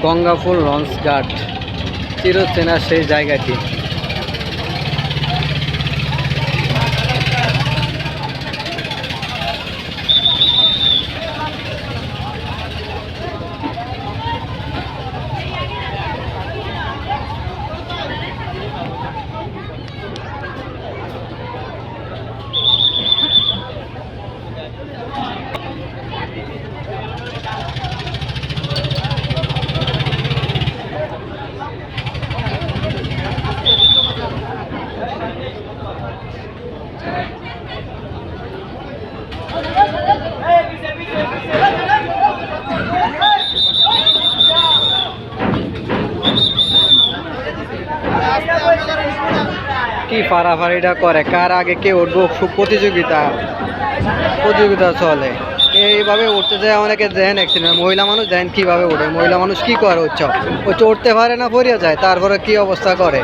গঙ্গাফুল launch ঘাট, চিরচেনা সেই জায়গাটি। কি ফাড়াফাড়িটা করে, কার আগে কে উঠবো, প্রতিযোগিতা প্রতিযোগিতা চলে। এইভাবে উঠতে যায় অনেকে, দেন অ্যাক্সিডেন্ট, মহিলা মানুষ দেন কিভাবে উঠে, মহিলা মানুষ কি করে, হচ্ছে উঠতে পারে না, পড়িয়া যায়, তারপরে কি অবস্থা করে।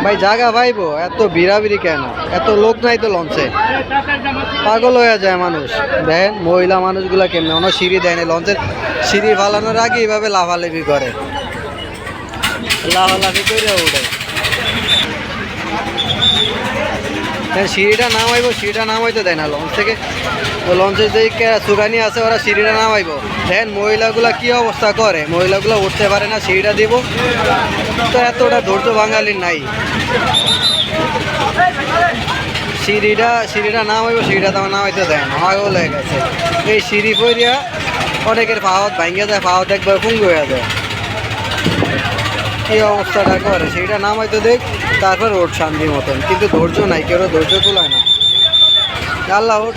ভাই জাগা ভাইবো, এত ভিড়াভিড়ি কেন, এত লোক নাই তো লঞ্চে, পাগল হয়ে যায় মানুষ। দেখেন মহিলা মানুষগুলা কেমনে, অন্য সিঁড়ি দেয় না লঞ্চের, সিঁড়ি ফালানোর আগে এইভাবে লাফালাফি করে, লাফালাফি করে উঠে। সিঁড়িটা নামাইবো, সিঁড়িটা নামাইতে দেয় না লঞ্চ থেকে, লঞ্চের যে সুগানি আছে ওরা সিঁড়িটা নামাইবো। দেখেন মহিলাগুলা কি অবস্থা করে, মহিলাগুলো উঠতে পারে না, সিঁড়িটা দিব তো, এতটা ধৈর্য বাঙালির নাই। সিঁড়িটা নামাইবো, সিঁড়িটা তো নামাইতে দেয় না, পাগল হয়ে গেছে। এই সিঁড়ি পইরা অনেকের পাওয়াত ভাঙ্গে যায়, পাওয়াত একবার পুঙ্গু হয়ে যায়। কি অবস্থাটা করে, সেইটা নামাইতে দেখ, তারপর ওঠ শান্তির মতন, কিন্তু ধৈর্য নাই, কেউ ধৈর্য তোলায় না। আল্লাহ ওঠ।